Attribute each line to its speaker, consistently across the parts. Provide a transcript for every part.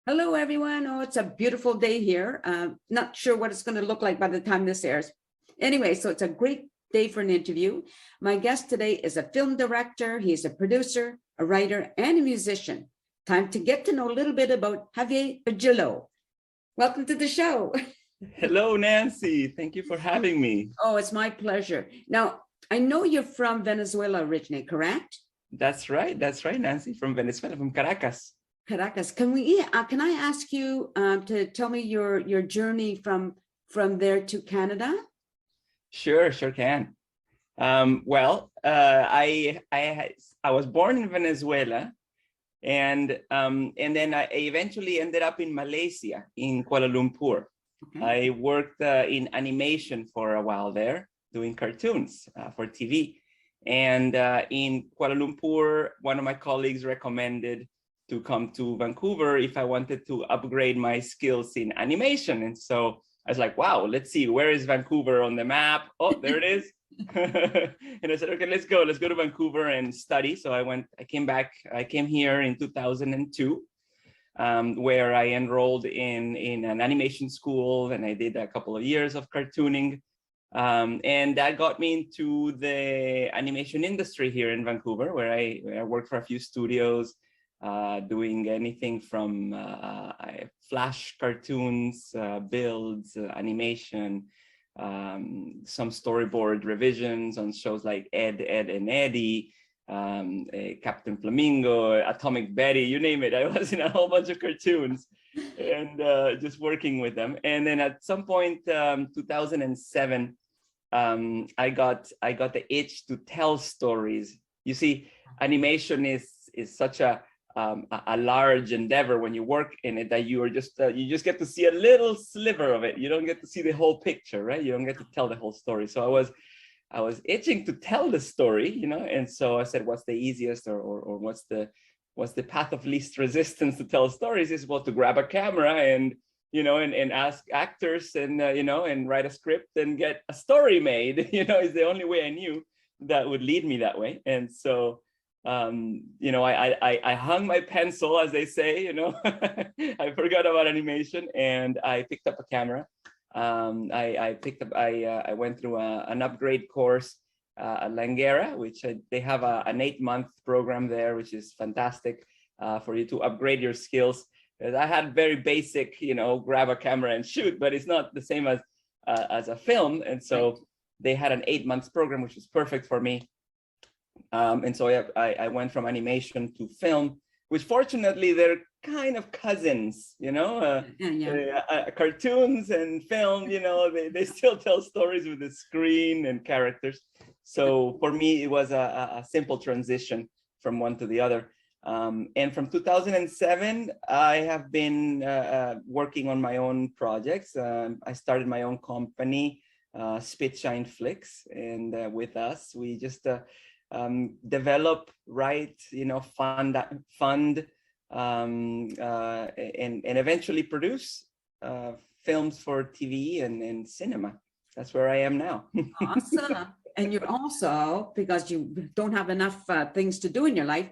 Speaker 1: Hello, everyone. Oh, it's a beautiful day here. Not sure what it's going to look like by the time this airs. Anyway, so it's a great day for an interview. My guest today is a film director. He's a producer, a writer, and a musician. Time to get to know a little bit about Javier Badillo. Welcome to the show.
Speaker 2: Hello, Nancy. Thank you for having me.
Speaker 1: Oh, it's my pleasure. Now, I know you're from Venezuela originally, correct?
Speaker 2: That's right, Nancy, from Venezuela, from Caracas.
Speaker 1: Caracas. Can I ask you to tell me your journey from there to Canada?
Speaker 2: Sure can. I was born in Venezuela, and then I eventually ended up in Malaysia, in Kuala Lumpur. Okay. I worked in animation for a while there, doing cartoons for TV. And in Kuala Lumpur, one of my colleagues recommended to come to Vancouver if I wanted to upgrade my skills in animation. And so I was like, wow, let's see, where is Vancouver on the map? Oh, there it is. And I said, okay, let's go to Vancouver and study. So I came here in 2002, where I enrolled in an animation school, and I did a couple of years of cartooning. And that got me into the animation industry here in Vancouver, where I worked for a few studios, doing anything from flash cartoons, builds, animation, some storyboard revisions on shows like Ed, and Eddie, Captain Flamingo, Atomic Betty, you name it. I was in a whole bunch of cartoons and just working with them. And then at some point, 2007, I got the itch to tell stories. You see, animation is such a large endeavor when you work in it, that you just get to see a little sliver of it. You don't get to see the whole picture, right? You don't get to tell the whole story. So I was itching to tell the story, and so I said, what's the easiest or what's the path of least resistance to tell stories is, well, to grab a camera and ask actors and and write a script and get a story made, is the only way I knew that would lead me that way. And so I hung my pencil, as they say, I forgot about animation, and I picked up a camera. I went through an upgrade course at Langara, which they have an 8-month program there, which is fantastic for you to upgrade your skills. I had very basic, grab a camera and shoot, but it's not the same as a film. And so they had an 8-month program, which was perfect for me. And so I went from animation to film, which fortunately they're kind of cousins, cartoons and film, they still tell stories with the screen and characters. So for me, it was a simple transition from one to the other. And from 2007, I have been working on my own projects. I started my own company, Spit Shine Flicks, and with us, we just develop, write, fund, and eventually produce films for TV and cinema. That's where I am now.
Speaker 1: Awesome. And you're also, because you don't have enough things to do in your life,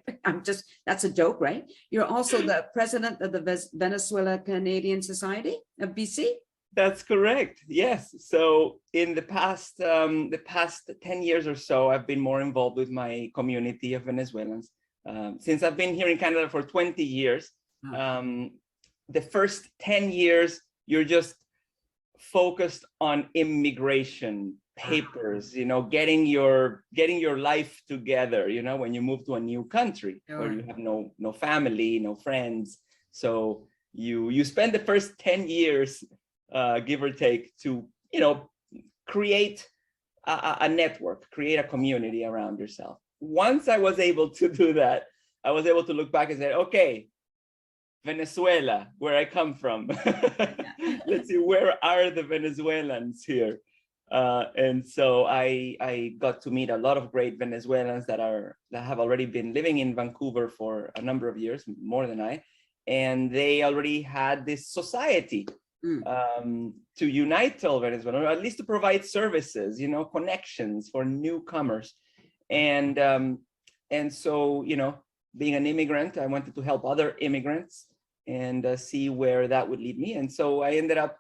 Speaker 1: that's a joke, right? You're also the president of the Venezuela Canadian Society of BC.
Speaker 2: That's correct. Yes. So in the past 10 years or so, I've been more involved with my community of Venezuelans. Since I've been here in Canada for 20 years, the first 10 years, you're just focused on immigration papers, getting your life together, when you move to a new country where you have no family, no friends. So you spend the first 10 years, give or take, to, create a network, create a community around yourself. Once I was able to do that, I was able to look back and say, okay, Venezuela, where I come from. Let's see, where are the Venezuelans here? And so I got to meet a lot of great Venezuelans that have already been living in Vancouver for a number of years, more than I, and they already had this society to unite all Venezuela, or at least to provide services, connections for newcomers. And so, being an immigrant, I wanted to help other immigrants and see where that would lead me. And so I ended up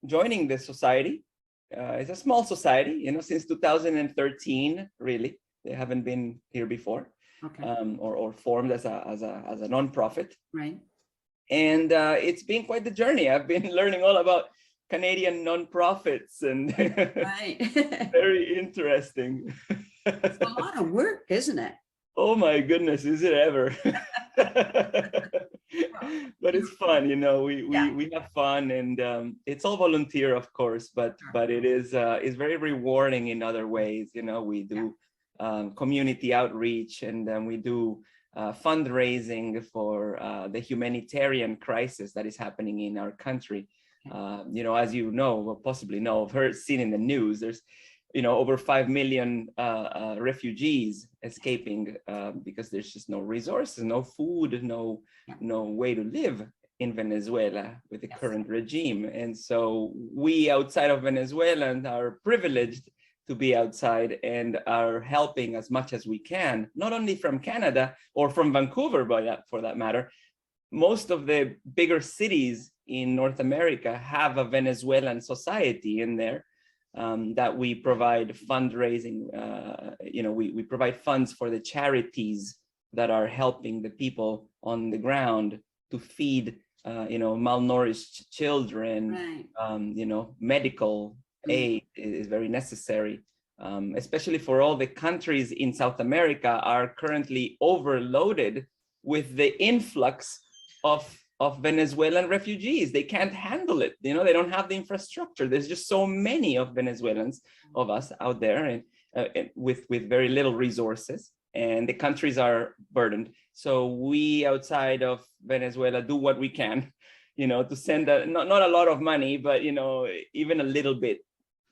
Speaker 2: joining the society. It's a small society, you know, since 2013, really. They haven't been here before,
Speaker 1: Okay.
Speaker 2: or formed as a nonprofit.
Speaker 1: Right.
Speaker 2: And it's been quite the journey. I've been learning all about Canadian nonprofits, and
Speaker 1: Right.
Speaker 2: very interesting.
Speaker 1: It's a lot of work, isn't it?
Speaker 2: Oh my goodness, is it ever? But it's fun, you know. We have fun, and it's all volunteer, of course, but it is very rewarding in other ways. You know, we do community outreach, and then we do fundraising for the humanitarian crisis that is happening in our country. You know, as you know, or possibly know, seen in the news, there's, you know, over 5 million refugees escaping because there's just no resources, no food, no way to live in Venezuela with the current regime. And so we outside of Venezuela are privileged to be outside and are helping as much as we can, not only from Canada or from Vancouver, for that matter. Most of the bigger cities in North America have a Venezuelan society in there. That we provide fundraising, you know, we provide funds for the charities that are helping the people on the ground to feed, you know, malnourished children.
Speaker 1: Right.
Speaker 2: You know, medical aid is very necessary, especially for all the countries in South America are currently overloaded with the influx of Venezuelan refugees. They can't handle it. You know, they don't have the infrastructure. There's just so many of Venezuelans, of us out there, and with very little resources, and the countries are burdened. So we outside of Venezuela do what we can, you know, to send not a lot of money, but, you know, even a little bit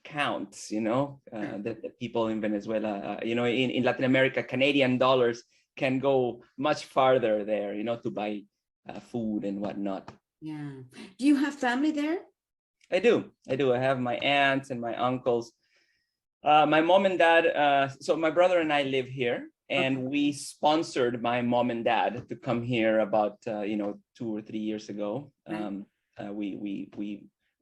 Speaker 2: counts, you know, that the people in Venezuela, you know, in Latin America, Canadian dollars can go much farther there, you know, to buy food and whatnot.
Speaker 1: Yeah. Do you have family there?
Speaker 2: I do. I have my aunts and my uncles. My mom and dad, so my brother and I live here, and we sponsored my mom and dad to come here about, you know, 2 or 3 years ago. We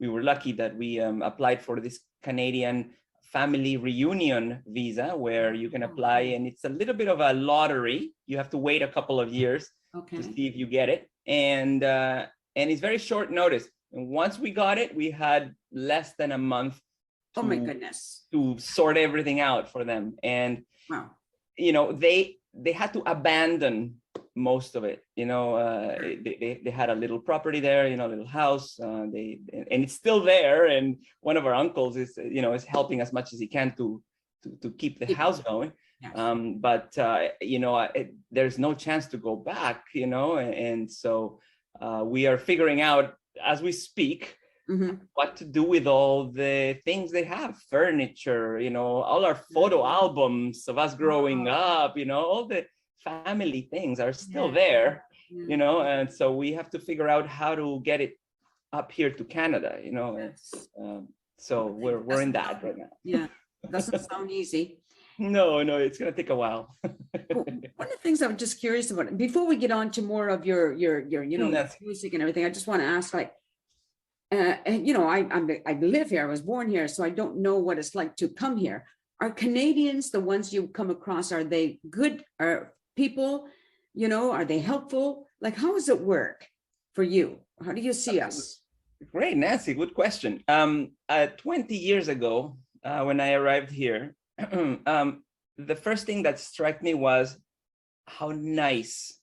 Speaker 2: were lucky that we applied for this Canadian family reunion visa, where you can apply, and it's a little bit of a lottery. You have to wait a couple of years to see if you get it. And it's very short notice. And once we got it, we had less than a month
Speaker 1: Oh my goodness.
Speaker 2: to sort everything out for them. And
Speaker 1: wow,
Speaker 2: you know, they had to abandon most of it. You know, they had a little property there, you know, a little house. And it's still there. And one of our uncles is, you know, is helping as much as he can to keep the house going. Yes. But you know, there's no chance to go back, you know, and so we are figuring out as we speak what to do with all the things they have, furniture, you know, all our photo albums of us growing up, you know, all the family things are still there, you know, and so we have to figure out how to get it up here to Canada, you know. Yes. So we're in that right now.
Speaker 1: Yeah, doesn't sound easy.
Speaker 2: No, it's going to take a while.
Speaker 1: Well, one of the things I'm just curious about, before we get on to more of your you know, music and everything, I just want to ask, like, and you know, I live here, I was born here, so I don't know what it's like to come here. Are Canadians, the ones you come across, are they good? Are people, you know, are they helpful? Like, how does it work for you? How do you see us?
Speaker 2: Great, Nancy, good question. 20 years ago, when I arrived here, the first thing that struck me was how nice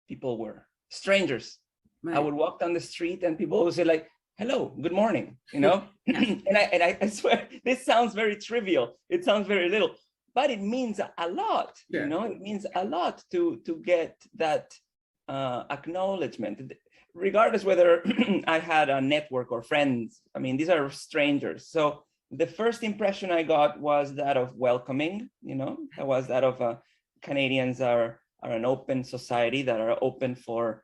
Speaker 2: people were. Strangers. Right. I would walk down the street and people would say, like, hello, good morning, you know. and I swear, this sounds very trivial. It sounds very little, but it means a lot. Yeah. You know, it means a lot to get that acknowledgement, regardless whether I had a network or friends. I mean, these are strangers. So the first impression I got was that of welcoming, you know, that was that of Canadians are an open society, that are open for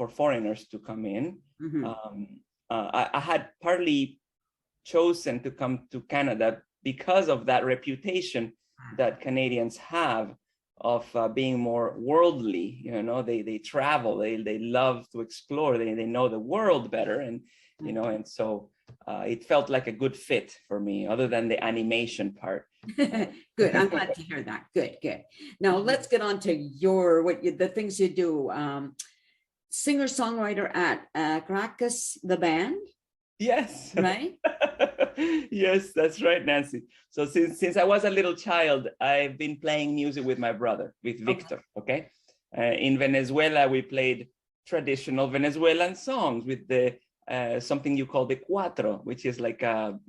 Speaker 2: foreigners to come in. I had partly chosen to come to Canada because of that reputation that Canadians have being more worldly. You know, they travel, they love to explore, they know the world better, and you know, and so it felt like a good fit for me, other than the animation part.
Speaker 1: Good. I'm glad to hear that. Good, good. Now let's get on to the things you do. Singer-songwriter at Caracas, the band.
Speaker 2: Yes.
Speaker 1: Right.
Speaker 2: Yes, that's right, Nancy. So since I was a little child, I've been playing music with my brother, with Victor. Okay. In Venezuela, we played traditional Venezuelan songs with the something you call the cuatro, which is like a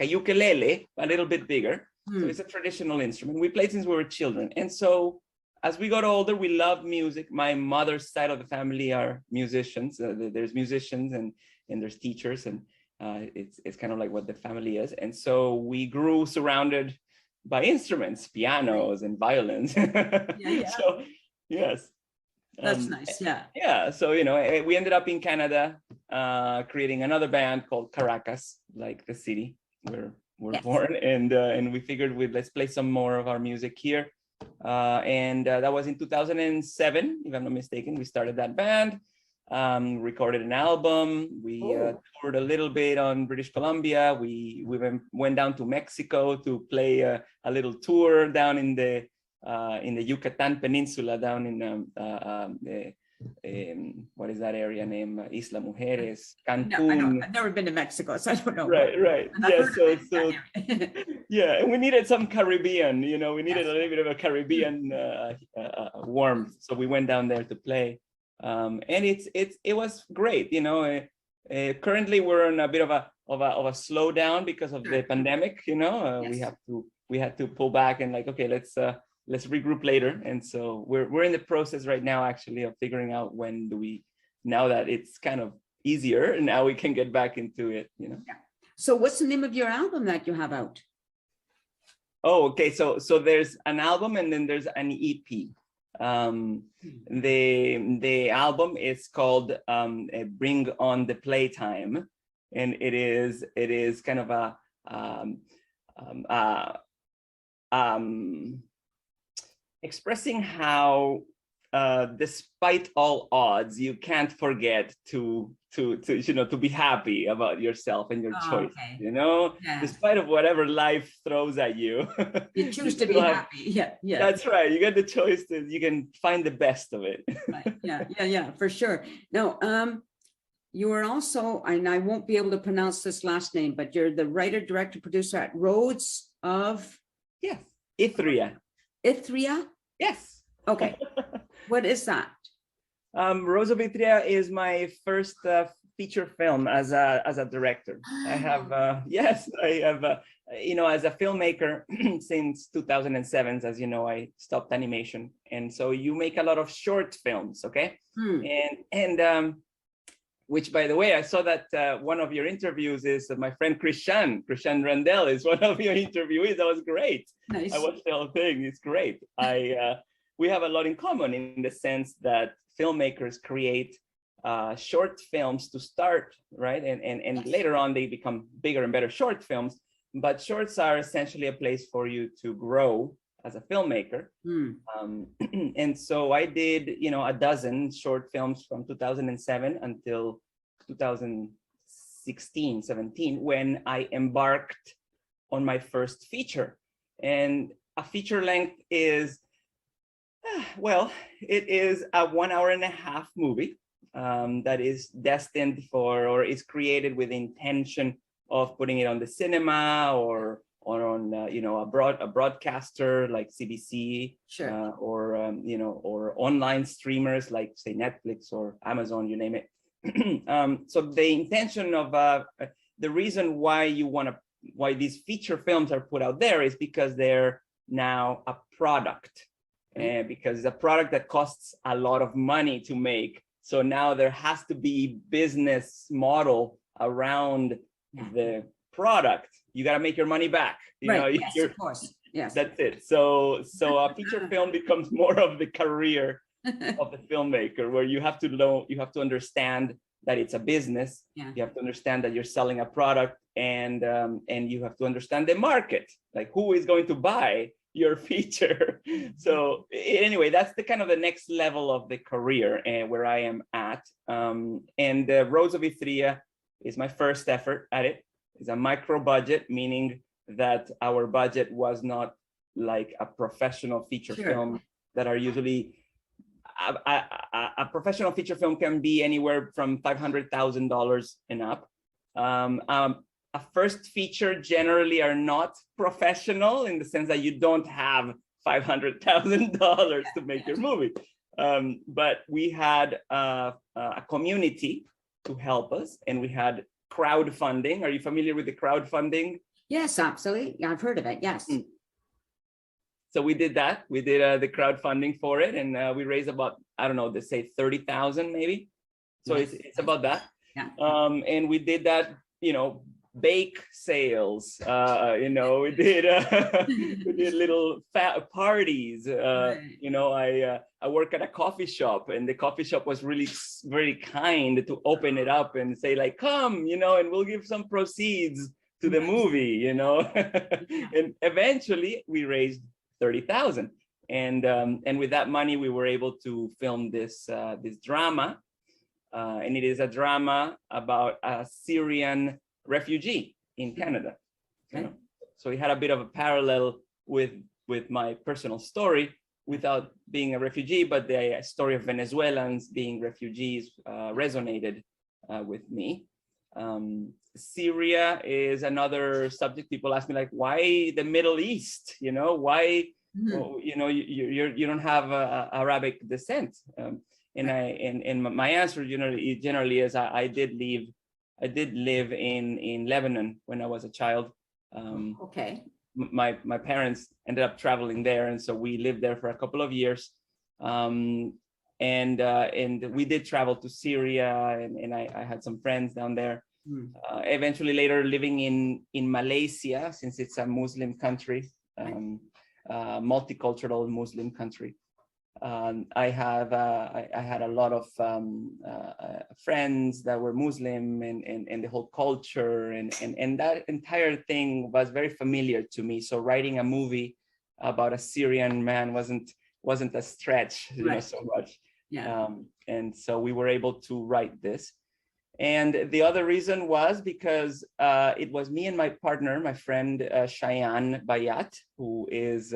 Speaker 2: ukulele, a little bit bigger. So it's a traditional instrument. We played since we were children. And so as we got older, we loved music. My mother's side of the family are musicians. There's musicians and there's teachers, and it's kind of like what the family is. And so we grew surrounded by instruments, pianos and violins. Yeah. So yes.
Speaker 1: That's nice. Yeah.
Speaker 2: Yeah. So, you know, we ended up in Canada, creating another band called Caracas, like the city where we're born. And we figured let's play some more of our music here. And that was in 2007, if I'm not mistaken. We started that band, recorded an album. We toured a little bit on British Columbia. We went down to Mexico to play a little tour down in the Yucatan Peninsula, down in what is that area name? Isla Mujeres, Cancun.
Speaker 1: I've never been to Mexico, so I don't know.
Speaker 2: Right. Yeah. So yeah, and we needed some Caribbean. You know, we needed a little bit of a Caribbean warmth. So we went down there to play, and it was great. You know, currently we're in a bit of a slowdown because of the pandemic. You know, we had to pull back and like, okay, let's regroup later. And so we're in the process right now, actually, of figuring out when do we, now that it's kind of easier, and now we can get back into it, you know.
Speaker 1: Yeah. So what's the name of your album that you have out?
Speaker 2: Oh, okay. So there's an album and then there's an EP. The album is called Bring On the Playtime, and it is kind of expressing how despite all odds, you can't forget to be happy about yourself and your choice. Okay. You know, despite of whatever life throws at you,
Speaker 1: you choose to be happy. Yeah.
Speaker 2: That's right. You get the choice you can find the best of it.
Speaker 1: Right. Yeah, for sure. Now, you are also, and I won't be able to pronounce this last name, but you're the writer, director, producer at Roads of
Speaker 2: Ithriyah.
Speaker 1: Ithriyah?
Speaker 2: Yes.
Speaker 1: Okay. What is that?
Speaker 2: Roads of Ithriyah is my first feature film as a director. I have as a filmmaker since 2007. As you know, I stopped animation, and so you make a lot of short films, okay? And which, by the way, I saw that one of your interviews is my friend Christian Randell is one of your interviewees. That was great.
Speaker 1: Nice.
Speaker 2: I watched the whole thing. It's great. We have a lot in common in the sense that filmmakers create short films to start, right? And later on, they become bigger and better short films. But shorts are essentially a place for you to grow as a filmmaker. And so I did, a dozen short films from 2007 until 2016, 17, when I embarked on my first feature. And a feature length is, it is a 1.5 hour movie that is destined for, or is created with the intention of putting it on the cinema or on a broadcaster like CBC,
Speaker 1: sure.
Speaker 2: Or online streamers like say Netflix or Amazon, you name it. So the intention of the reason why these feature films are put out there is because they're now a product, because it's a product that costs a lot of money to make. So now there has to be business model around the product. You got to make your money back.
Speaker 1: Yes, of course. Yes.
Speaker 2: That's it. So a feature film becomes more of the career of the filmmaker, where you have to understand that it's a business.
Speaker 1: Yeah.
Speaker 2: You have to understand that you're selling a product, and you have to understand the market, like who is going to buy your feature. So anyway, that's the kind of the next level of the career where I am at. And Roads of Ithriyah is my first effort at it. It's a micro budget, meaning that our budget was not like a professional feature film that are usually, a professional feature film can be anywhere from $500,000 and up. A first feature generally are not professional in the sense that you don't have $500,000 to make your movie. But we had a community to help us, and we had crowdfunding. Are you familiar with the crowdfunding?
Speaker 1: Yes, absolutely. I've heard of it. Yes.
Speaker 2: So we did that. We did the crowdfunding for it, and we raised about, I don't know, they say 30,000 maybe. So it's about that.
Speaker 1: Yeah.
Speaker 2: And we did that, you know, bake sales, you know, we did little parties. You know, I work at a coffee shop, and the coffee shop was really very kind to open it up and say like, come, you know, and we'll give some proceeds to the movie, you know. And eventually we raised 30,000, and with that money we were able to film this drama, and it is a drama about a Syrian refugee in Canada. You know? So we had a bit of a parallel with my personal story without being a refugee, but the story of Venezuelans being refugees resonated with me. Syria is another subject. People ask me like, why the Middle East? You know, why? Well, you know, you don't have Arabic descent. And my answer generally is I did live in Lebanon when I was a child. My parents ended up traveling there, and so we lived there for a couple of years. And we did travel to Syria, and I had some friends down there. Eventually later living in Malaysia, since it's a Muslim country, multicultural Muslim country. I had a lot of friends that were Muslim, and the whole culture and that entire thing was very familiar to me. So writing a movie about a Syrian man wasn't a stretch, you know, so much. And so we were able to write this. And the other reason was because it was me and my partner, my friend Cheyenne Bayat, who is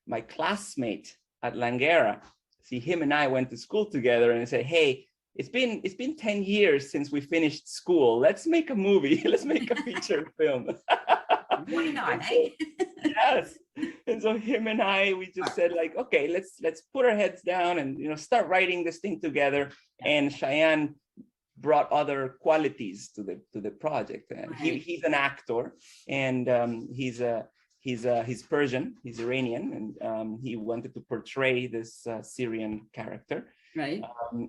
Speaker 2: my classmate at Langara. See, him and I went to school together, and I said, hey, it's been 10 years since we finished school. Let's make a movie. Let's make a feature film.
Speaker 1: Why not? Eh?
Speaker 2: Yes. And so him and I, we just said like, okay, let's put our heads down and, you know, start writing this thing together. And Cheyenne brought other qualities to the project. And he's an actor, and he's Persian, he's Iranian, and he wanted to portray this Syrian character.
Speaker 1: Right.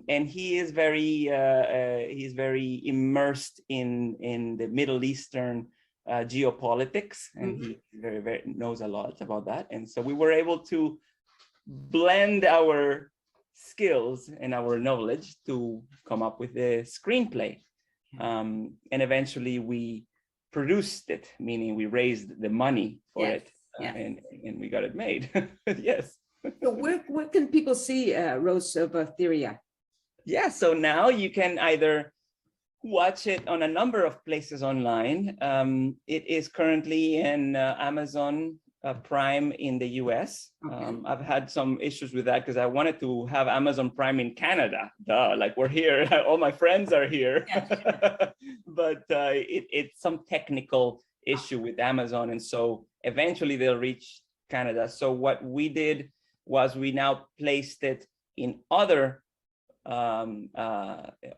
Speaker 2: And he is very immersed in the Middle Eastern geopolitics, and he very knows a lot about that. And so we were able to blend our skills and our knowledge to come up with a screenplay. And eventually we produced it, meaning we raised the money for it, and we got it made. Yes.
Speaker 1: So where can people see Roads of Ithriyah?
Speaker 2: Yeah, so now you can either watch it on a number of places online. It is currently in Amazon Prime in the US. I've had some issues with that because I wanted to have Amazon Prime in Canada. Duh, like we're here, all my friends are here. But it's some technical issue with Amazon, and so eventually they'll reach Canada. So what we did was we now placed it in other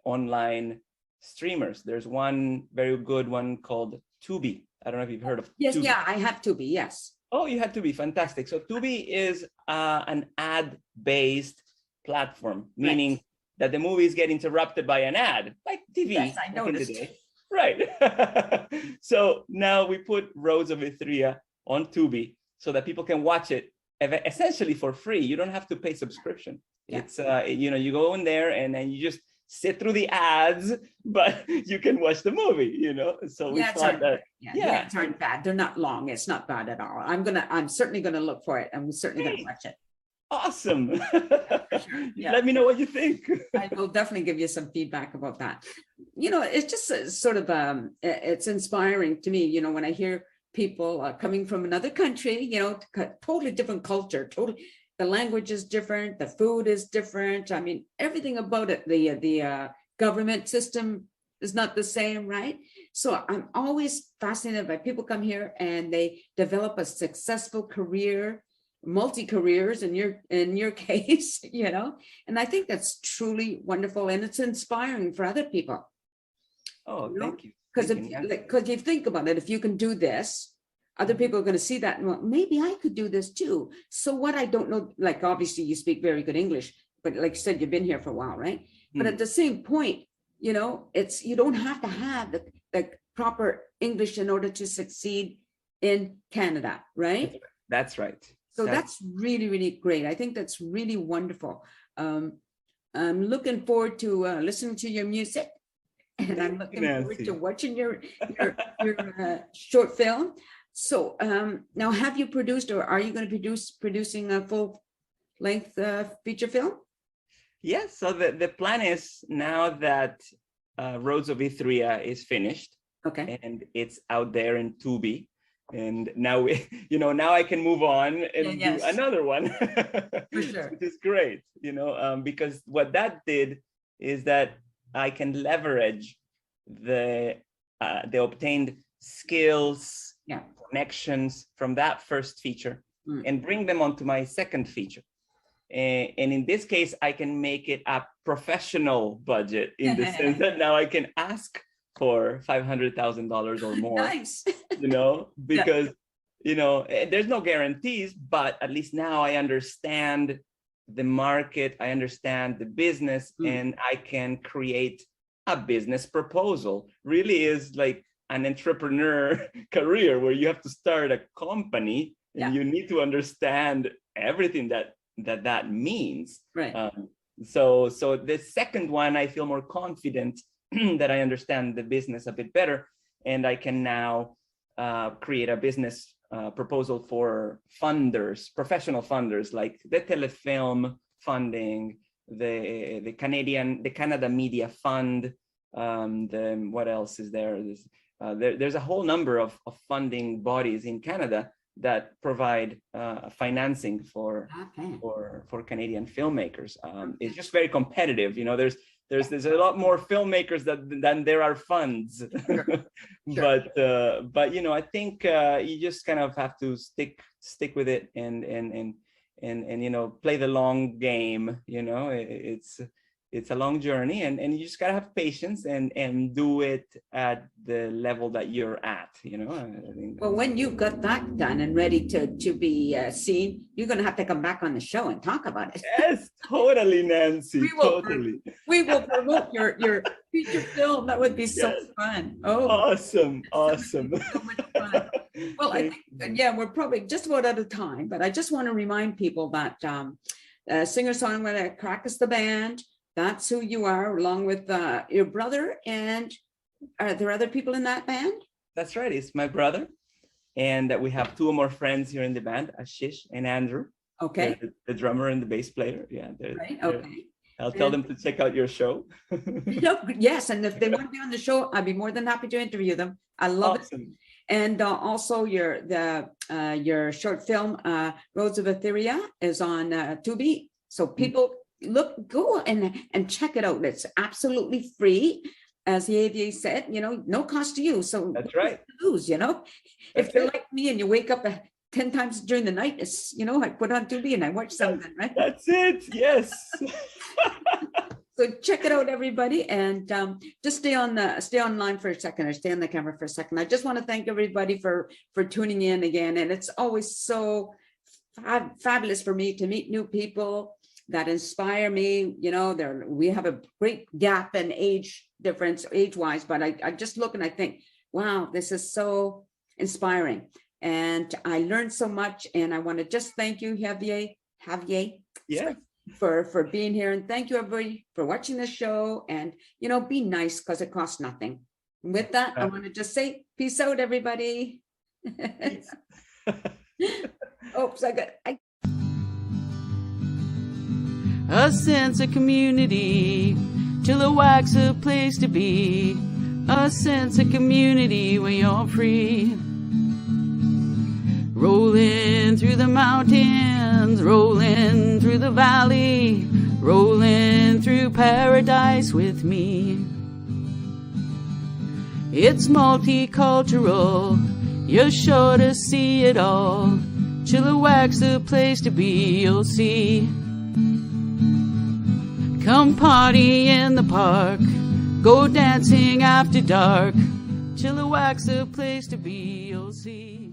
Speaker 2: online streamers. There's one very good one called Tubi. I don't know if you've heard of Tubi.
Speaker 1: Yeah, I have Tubi, yes.
Speaker 2: Oh, you had Tubi, fantastic. So Tubi is an ad-based platform, meaning that the movies get interrupted by an ad, like TV.
Speaker 1: Yes, I noticed.
Speaker 2: Right. So now we put Roads of Ithriyah on Tubi so that people can watch it essentially for free. You don't have to pay subscription. It's you know, you go in there and then you just sit through the ads, but you can watch the movie, you know? So we thought that,
Speaker 1: yeah, it's aren't bad. They're not long. It's not bad at all. I'm certainly going to look for it. I'm certainly going to watch it.
Speaker 2: awesome.
Speaker 1: Yeah.
Speaker 2: Let me know what you think.
Speaker 1: I will definitely give you some feedback about that. You know, it's just sort of, it's inspiring to me, you know, when I hear people coming from another country, you know, totally different culture, totally, the language is different, the food is different. I mean, everything about it, the government system is not the same, right? So I'm always fascinated by people come here and they develop a successful career, multi-careers in your case, you know, and I think that's truly wonderful and it's inspiring for other people.
Speaker 2: Oh, thank you.
Speaker 1: Because you think about it, if you can do this, other people are going to see that and well, maybe I could do this too. So what I don't know, like obviously you speak very good English, but like you said, you've been here for a while, right? But at the same point, you know, it's you don't have to have the proper English in order to succeed in Canada, right?
Speaker 2: That's right.
Speaker 1: So that's really, really great. I think that's really wonderful. I'm looking forward to listening to your music. And I'm looking forward to watching your short film. So now, have you produced, or are you going to producing a full-length feature film?
Speaker 2: Yes. So the plan is now that Roads of Ithriyah is finished,
Speaker 1: okay,
Speaker 2: and it's out there in Tubi, and now now I can move on and do another one,
Speaker 1: for sure,
Speaker 2: which is great. You know, because what that did is that I can leverage the obtained skills, connections from that first feature and bring them onto my second feature. And in this case, I can make it a professional budget in the sense that now I can ask for $500,000 or more,
Speaker 1: nice.
Speaker 2: You know, because, you know, there's no guarantees, but at least now I understand the market, I understand the business, and I can create a business proposal. Really is like an entrepreneur career where you have to start a company and you need to understand everything that means.
Speaker 1: Right.
Speaker 2: So the second one, I feel more confident that I understand the business a bit better, and I can now create a business proposal for funders, professional funders like the Telefilm funding, the Canada Media Fund. What else is there? There's a whole number of funding bodies in Canada that provide financing for Canadian filmmakers. It's just very competitive. You know, there's a lot more filmmakers than there are funds. Sure. But you know, I think you just kind of have to stick with it and you know, play the long game. You know, it's a long journey, and you just gotta have patience and do it at the level that you're at, you know. I think
Speaker 1: well, when you've got that done and ready to be seen, you're gonna have to come back on the show and talk about it.
Speaker 2: Yes, totally, Nancy.
Speaker 1: We will promote your feature film. That would be so fun. Oh,
Speaker 2: awesome.
Speaker 1: So much fun. Well, I think we're probably just about out of time, but I just want to remind people that singer-songwriter Caracas the band. That's who you are, along with your brother. And are there other people in that band?
Speaker 2: That's right. It's my brother. And we have two more friends here in the band, Ashish and Andrew.
Speaker 1: Okay.
Speaker 2: The drummer and the bass player. Yeah.
Speaker 1: Right. Okay.
Speaker 2: I'll tell them to check out your show.
Speaker 1: Yes. And if they want to be on the show, I'd be more than happy to interview them. I love it. And also your short film, Roads of Ithriyah, is on Tubi. So people go and check it out. It's absolutely free, as Javier said. You know, no cost to you. So
Speaker 2: that's right.
Speaker 1: Lose, you know, if you're like me and you wake up 10 times during the night, it's, you know, I put on Tubi and I watch something, right?
Speaker 2: That's it. Yes.
Speaker 1: So check it out, everybody, and just stay online for a second, or stay on the camera for a second. I just want to thank everybody for tuning in again, and it's always so fabulous for me to meet new people that inspire me. You know, we have a great gap in age difference, age-wise, but I just look and I think, wow, this is so inspiring, and I learned so much. And I want to just thank you, Javier.
Speaker 2: Yeah.
Speaker 1: for being here. And thank you, everybody, for watching the show. And, be nice because it costs nothing. And with that, I want to just say peace out, everybody. Oops,
Speaker 3: a sense of community, Chilliwack's a place to be. A sense of community where you're free. Rolling through the mountains, rolling through the valley, rolling through paradise with me. It's multicultural, you're sure to see it all. Chilliwack's the place to be, you'll see. Come party in the park, go dancing after dark. Chilliwack's the place to be, you'll see.